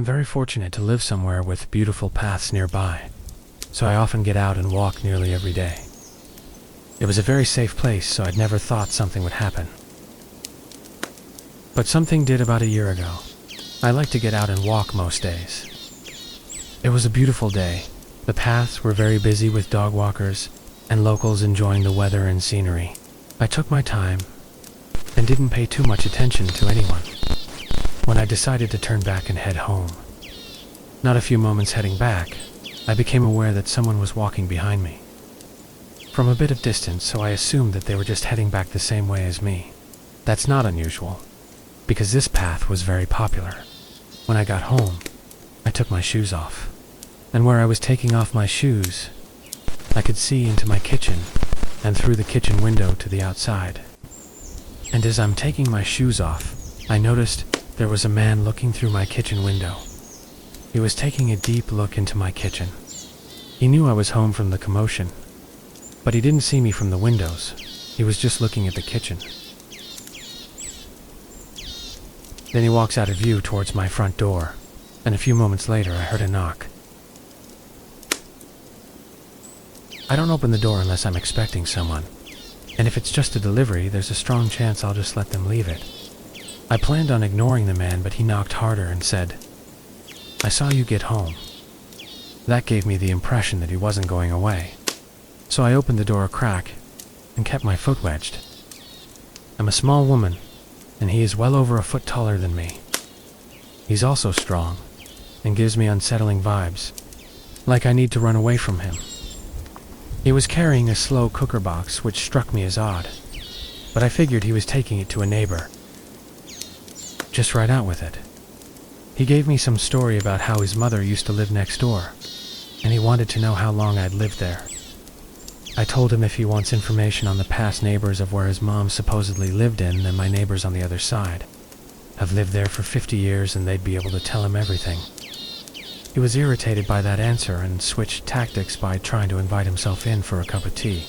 very fortunate to live somewhere with beautiful paths nearby, so I often get out and walk nearly every day. It was a very safe place, so I'd never thought something would happen. But something did about a year ago. I like to get out and walk most days. It was a beautiful day. The paths were very busy with dog walkers and locals enjoying the weather and scenery. I took my time and didn't pay too much attention to anyone when I decided to turn back and head home. Not a few moments heading back, I became aware that someone was walking behind me from a bit of distance, so I assumed that they were just heading back the same way as me. That's not unusual, because this path was very popular. When I got home, I took my shoes off, and where I was taking off my shoes, I could see into my kitchen and through the kitchen window to the outside. And as I'm taking my shoes off, I noticed there was a man looking through my kitchen window. He was taking a deep look into my kitchen. He knew I was home from the commotion, but he didn't see me from the windows. He was just looking at the kitchen. Then he walks out of view towards my front door, and a few moments later I heard a knock. I don't open the door unless I'm expecting someone, and if it's just a delivery, there's a strong chance I'll just let them leave it. I planned on ignoring the man, but he knocked harder and said, "I saw you get home." That gave me the impression that he wasn't going away, so I opened the door a crack and kept my foot wedged. I'm a small woman, and he is well over a foot taller than me. He's also strong, and gives me unsettling vibes, like I need to run away from him. He was carrying a slow cooker box, which struck me as odd, but I figured he was taking it to a neighbor. Just right out with it. He gave me some story about how his mother used to live next door, and he wanted to know how long I'd lived there. I told him if he wants information on the past neighbors of where his mom supposedly lived in, then my neighbors on the other side have lived there for 50 years and they'd be able to tell him everything. He was irritated by that answer and switched tactics by trying to invite himself in for a cup of tea.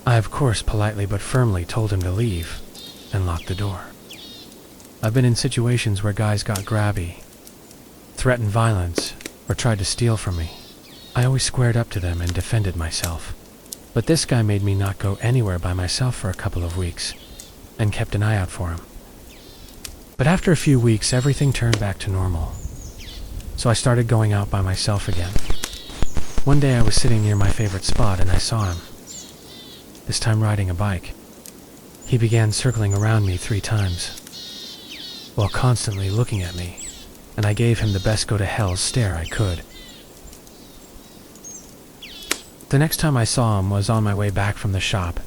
I, of course, politely but firmly told him to leave and locked the door. I've been in situations where guys got grabby, threatened violence, or tried to steal from me. I always squared up to them and defended myself. But this guy made me not go anywhere by myself for a couple of weeks, and kept an eye out for him. But after a few weeks, everything turned back to normal, so I started going out by myself again. One day I was sitting near my favorite spot and I saw him, this time riding a bike. He began circling around me 3 times, while constantly looking at me, and I gave him the best go-to-hell stare I could. The next time I saw him was on my way back from the shop,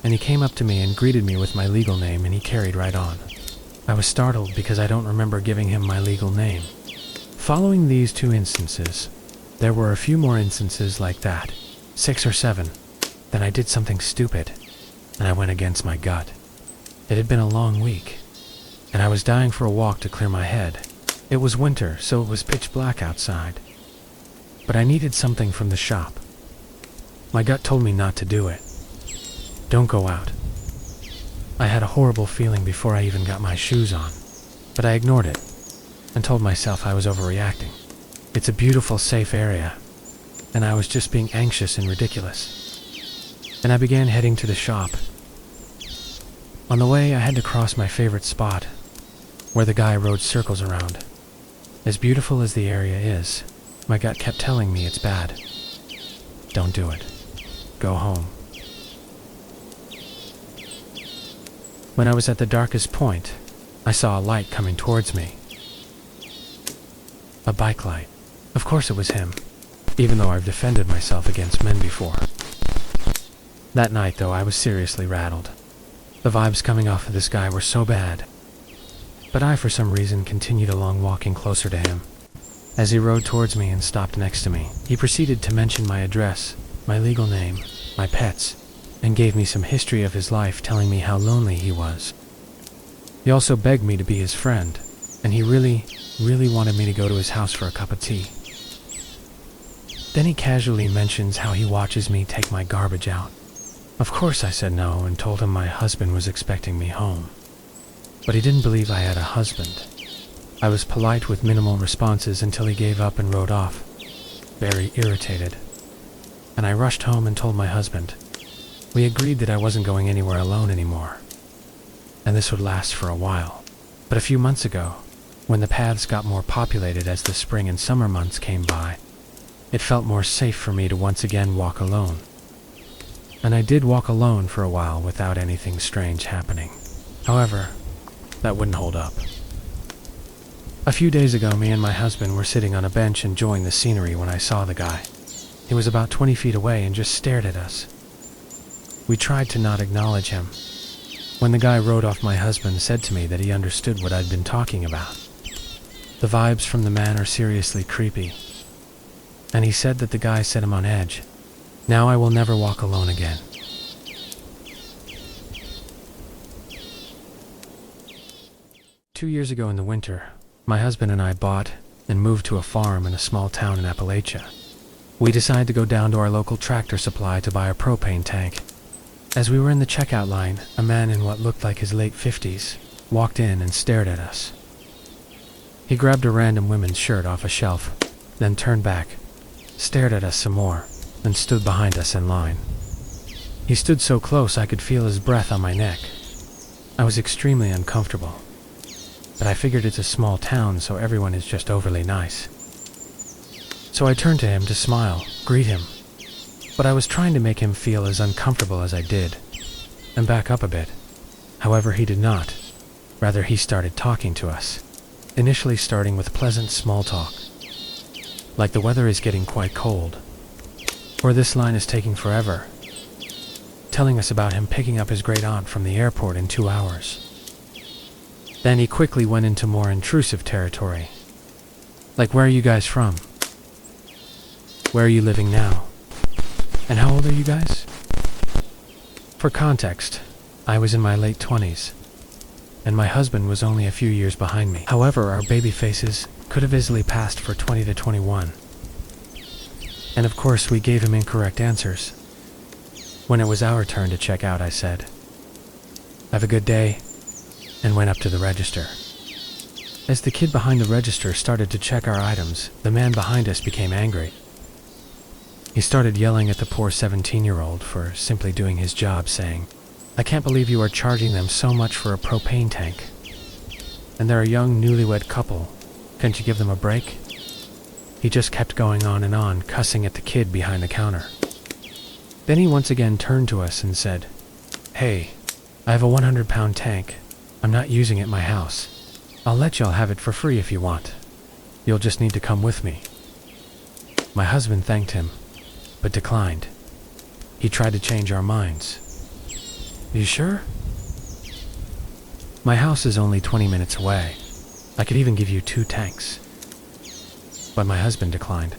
and he came up to me and greeted me with my legal name, and he carried right on. I was startled because I don't remember giving him my legal name. Following these 2 instances, there were a few more instances like that, 6 or 7. Then I did something stupid, and I went against my gut. It had been a long week, and I was dying for a walk to clear my head. It was winter, so it was pitch black outside, but I needed something from the shop. My gut told me not to do it. Don't go out. I had a horrible feeling before I even got my shoes on, but I ignored it and told myself I was overreacting. It's a beautiful, safe area, and I was just being anxious and ridiculous. And I began heading to the shop. On the way, I had to cross my favorite spot, where the guy rode circles around. As beautiful as the area is, my gut kept telling me it's bad. Don't do it. Go home. When I was at the darkest point, I saw a light coming towards me. A bike light. Of course it was him, even though I've defended myself against men before. That night, though, I was seriously rattled. The vibes coming off of this guy were so bad. But I, for some reason, continued along, walking closer to him. As he rode towards me and stopped next to me, he proceeded to mention my address, my legal name, my pets, and gave me some history of his life, telling me how lonely he was. He also begged me to be his friend, and he really wanted me to go to his house for a cup of tea. Then he casually mentions how he watches me take my garbage out. Of course I said no and told him my husband was expecting me home. But he didn't believe I had a husband. I was polite with minimal responses until he gave up and rode off, very irritated. And I rushed home and told my husband. We agreed that I wasn't going anywhere alone anymore, and this would last for a while. But a few months ago, when the paths got more populated as the spring and summer months came by, it felt more safe for me to once again walk alone. And I did walk alone for a while without anything strange happening. However, that wouldn't hold up. A few days ago, me and my husband were sitting on a bench enjoying the scenery when I saw the guy. He was about 20 feet away and just stared at us. We tried to not acknowledge him. When the guy rode off, my husband said to me that he understood what I'd been talking about. The vibes from the man are seriously creepy. And he said that the guy set him on edge. Now I will never walk alone again. Two years ago in the winter, my husband and I bought and moved to a farm in a small town in Appalachia. We decided to go down to our local tractor supply to buy a propane tank. As we were in the checkout line, a man in what looked like his late 50s walked in and stared at us. He grabbed a random women's shirt off a shelf, then turned back, stared at us some more, and stood behind us in line. He stood so close I could feel his breath on my neck. I was extremely uncomfortable, but I figured it's a small town, so everyone is just overly nice. So I turned to him to smile, greet him, but I was trying to make him feel as uncomfortable as I did, and back up a bit. However, he did not. Rather, he started talking to us, initially starting with pleasant small talk, like the weather is getting quite cold, or this line is taking forever, telling us about him picking up his great aunt from the airport in 2 hours. Then he quickly went into more intrusive territory, like, where are you guys from? Where are you living now? And how old are you guys? For context, I was in my late 20s, and my husband was only a few years behind me. However, our baby faces could have easily passed for 20 to 21. And of course, we gave him incorrect answers. When it was our turn to check out, I said, "Have a good day," and went up to the register. As the kid behind the register started to check our items, the man behind us became angry. He started yelling at the poor 17-year-old for simply doing his job, saying, "I can't believe you are charging them so much for a propane tank. And they're a young, newlywed couple. Can't you give them a break?" He just kept going on and on, cussing at the kid behind the counter. Then he once again turned to us and said, "Hey, I have a 100-pound tank. I'm not using it in my house. I'll let y'all have it for free if you want. You'll just need to come with me." My husband thanked him, but declined. He tried to change our minds. "You sure? My house is only 20 minutes away. I could even give you 2 tanks. But my husband declined.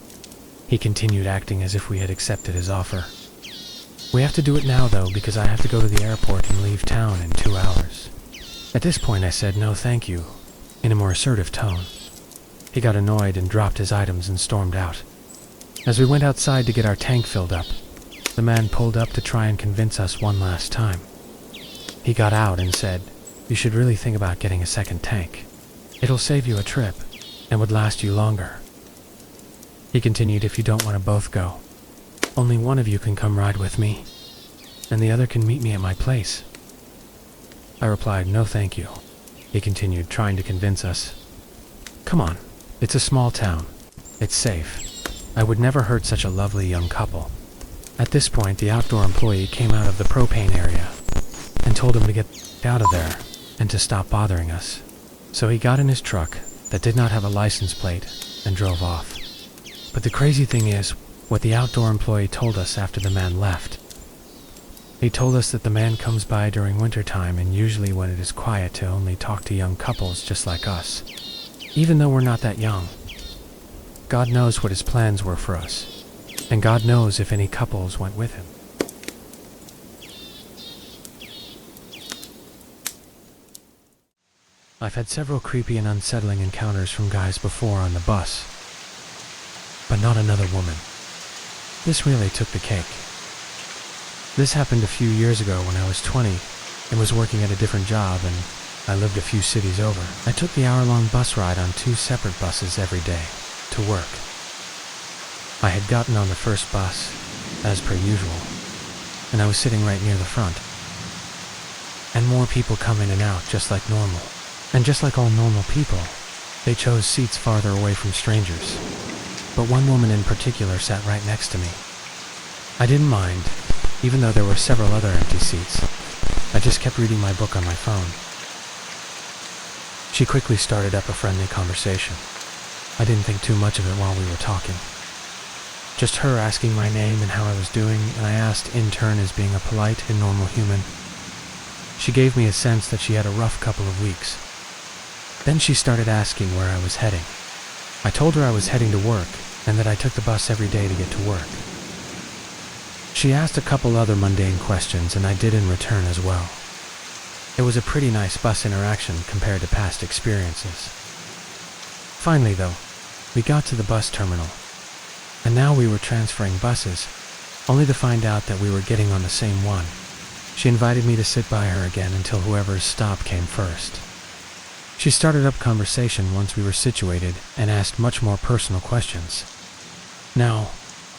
He continued acting as if we had accepted his offer. "We have to do it now, though, because I have to go to the airport and leave town in 2 hours. At this point, I said, "No, thank you," in a more assertive tone. He got annoyed and dropped his items and stormed out. As we went outside to get our tank filled up, the man pulled up to try and convince us one last time. He got out and said, "You should really think about getting a second tank. It'll save you a trip and would last you longer." He continued, "If you don't want to both go, only one of you can come ride with me, and the other can meet me at my place." I replied, "No, thank you." He continued, trying to convince us. "Come on, it's a small town. It's safe. I would never hurt such a lovely young couple." At this point, the outdoor employee came out of the propane area and told him to get out of there and to stop bothering us. So he got in his truck that did not have a license plate and drove off. But the crazy thing is what the outdoor employee told us after the man left. He told us that the man comes by during winter time and usually when it is quiet to only talk to young couples just like us, even though we're not that young. God knows what his plans were for us, and God knows if any couples went with him. I've had several creepy and unsettling encounters from guys before on the bus, but not another woman. This really took the cake. This happened a few years ago when I was 20 and was working at a different job, and I lived a few cities over. I took the hour-long bus ride on 2 separate buses every day to work. I had gotten on the first bus, as per usual, and I was sitting right near the front. And more people come in and out just like normal. And just like all normal people, they chose seats farther away from strangers. But one woman in particular sat right next to me. I didn't mind, even though there were several other empty seats. I just kept reading my book on my phone. She quickly started up a friendly conversation. I didn't think too much of it while we were talking. Just her asking my name and how I was doing, and I asked in turn as being a polite and normal human. She gave me a sense that she had a rough couple of weeks. Then she started asking where I was heading. I told her I was heading to work, and that I took the bus every day to get to work. She asked a couple other mundane questions, and I did in return as well. It was a pretty nice bus interaction compared to past experiences. Finally, though, we got to the bus terminal, and now we were transferring buses, only to find out that we were getting on the same one. She invited me to sit by her again until whoever's stop came first. She started up conversation once we were situated and asked much more personal questions. Now,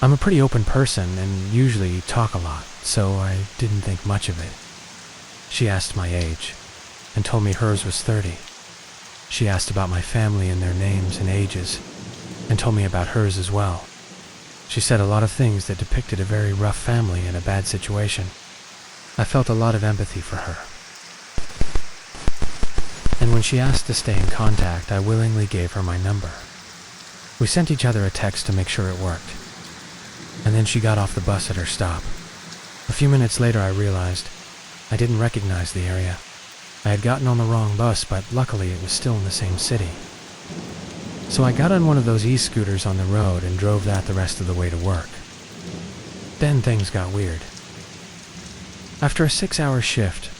I'm a pretty open person and usually talk a lot, so I didn't think much of it. She asked my age and told me hers was 30. She asked about my family and their names and ages and told me about hers as well. She said a lot of things that depicted a very rough family and a bad situation. I felt a lot of empathy for her. And when she asked to stay in contact, I willingly gave her my number. We sent each other a text to make sure it worked. And then she got off the bus at her stop. A few minutes later I realized I didn't recognize the area. I had gotten on the wrong bus, but luckily it was still in the same city. So I got on one of those e-scooters on the road and drove that the rest of the way to work. Then things got weird. After a 6-hour shift,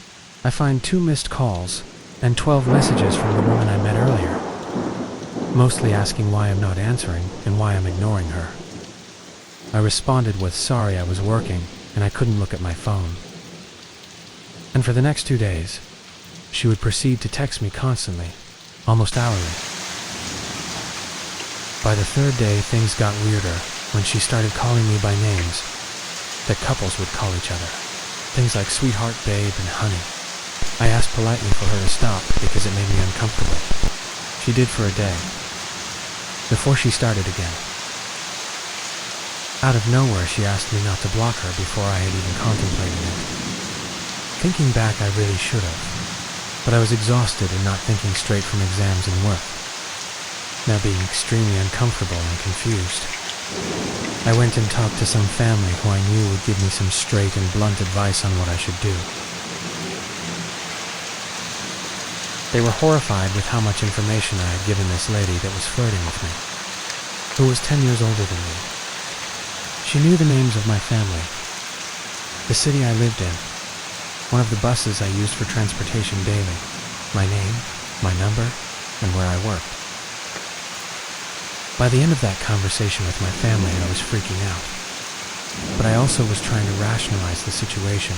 I find 2 missed calls and 12 messages from the woman I met earlier, mostly asking why I'm not answering and why I'm ignoring her. I responded with sorry I was working and I couldn't look at my phone. And for the next 2 days, she would proceed to text me constantly, almost hourly. By the 3rd day, things got weirder when she started calling me by names that couples would call each other. Things like sweetheart, babe, and honey. I asked politely for her to stop because it made me uncomfortable. She did for a day, before she started again. Out of nowhere, she asked me not to block her before I had even contemplated it. Thinking back, I really should have, but I was exhausted and not thinking straight from exams and work, now being extremely uncomfortable and confused. I went and talked to some family who I knew would give me some straight and blunt advice on what I should do. They were horrified with how much information I had given this lady that was flirting with me, who was 10 years older than me. She knew the names of my family, the city I lived in, one of the buses I used for transportation daily, my name, my number, and where I worked. By the end of that conversation with my family, I was freaking out. But I also was trying to rationalize the situation.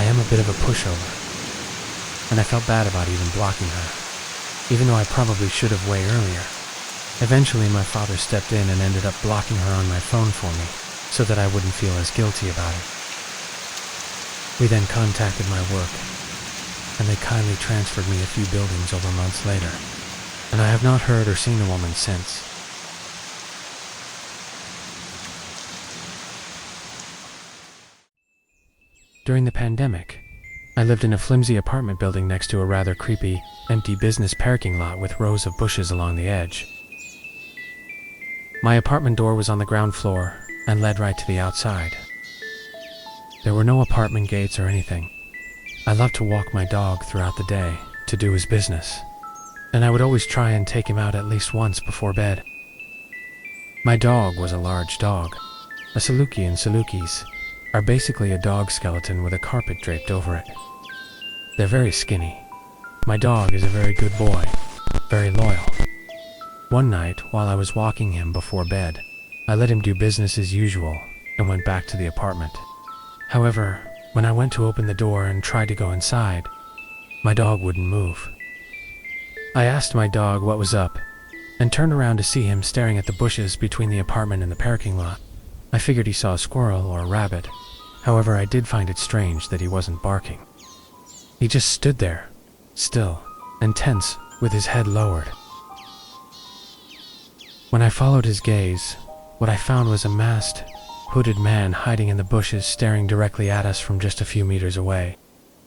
I am a bit of a pushover, and I felt bad about even blocking her, even though I probably should have way earlier. Eventually, my father stepped in and ended up blocking her on my phone for me, so that I wouldn't feel as guilty about it. We then contacted my work, and they kindly transferred me a few buildings over months later, and I have not heard or seen the woman since. During the pandemic, I lived in a flimsy apartment building next to a rather creepy, empty business parking lot with rows of bushes along the edge. My apartment door was on the ground floor and led right to the outside. There were no apartment gates or anything. I loved to walk my dog throughout the day to do his business, and I would always try and take him out at least once before bed. My dog was a large dog. A Saluki and Salukis are basically a dog skeleton with a carpet draped over it. They're very skinny. My dog is a very good boy, very loyal. One night, while I was walking him before bed, I let him do business as usual and went back to the apartment. However, when I went to open the door and tried to go inside, My dog wouldn't move. I asked my dog what was up, and turned around to see him staring at the bushes between the apartment and the parking lot. I figured he saw a squirrel or a rabbit. However, I did find it strange that he wasn't barking. He just stood there, still and tense, with his head lowered. When I followed his gaze, what I found was a masked, hooded man hiding in the bushes, staring directly at us from just a few meters away.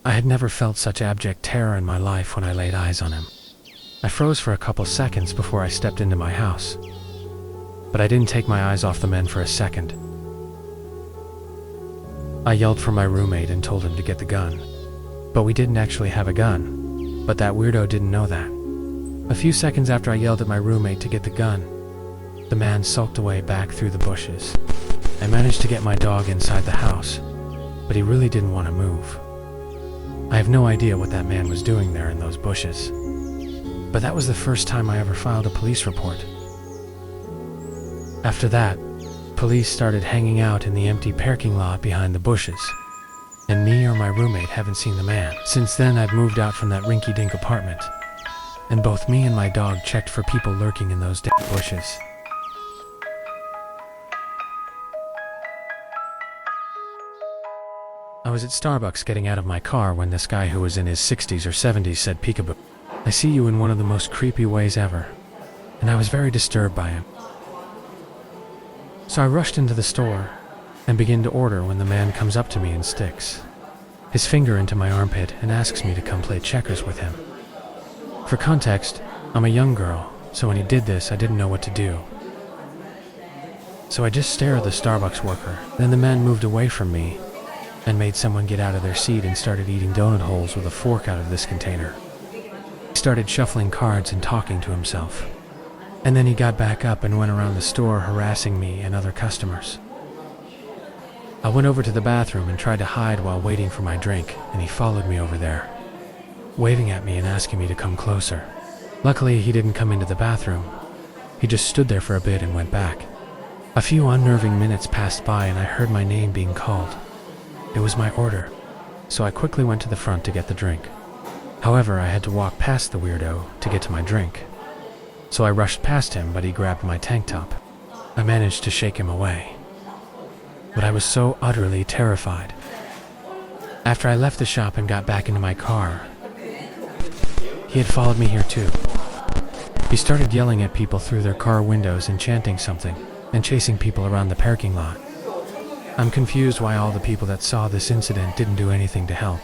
I had never felt such abject terror in my life when I laid eyes on him. I froze for a couple seconds before I stepped into my house, but I didn't take my eyes off the men for a second. I yelled for my roommate and told him to get the gun, but we didn't actually have a gun, but that weirdo didn't know that. A few seconds after I yelled at my roommate to get the gun, the man sulked away back through the bushes. I managed to get my dog inside the house, but he really didn't want to move. I have no idea what that man was doing there in those bushes, but that was the first time I ever filed a police report. After that, police started hanging out in the empty parking lot behind the bushes, and me or my roommate haven't seen the man. Since then, I've moved out from that rinky-dink apartment, and both me and my dog checked for people lurking in those damn bushes. I was at Starbucks getting out of my car when this guy who was in his 60s or 70s said, "Peekaboo, I see you in one of the most creepy ways ever," and I was very disturbed by him. So I rushed into the store and begin to order when the man comes up to me and sticks his finger into my armpit and asks me to come play checkers with him. For context, I'm a young girl, so when he did this, I didn't know what to do. So I just stared at the Starbucks worker. Then the man moved away from me and made someone get out of their seat and started eating donut holes with a fork out of this container. He started shuffling cards and talking to himself. And then he got back up and went around the store harassing me and other customers. I went over to the bathroom and tried to hide while waiting for my drink, and he followed me over there, waving at me and asking me to come closer. Luckily, he didn't come into the bathroom. He just stood there for a bit and went back. A few unnerving minutes passed by and I heard my name being called. It was my order, so I quickly went to the front to get the drink. However, I had to walk past the weirdo to get to my drink. So I rushed past him, but he grabbed my tank top. I managed to shake him away, but I was so utterly terrified. After I left the shop and got back into my car, he had followed me here too. He started yelling at people through their car windows and chanting something, and chasing people around the parking lot. I'm confused why all the people that saw this incident didn't do anything to help.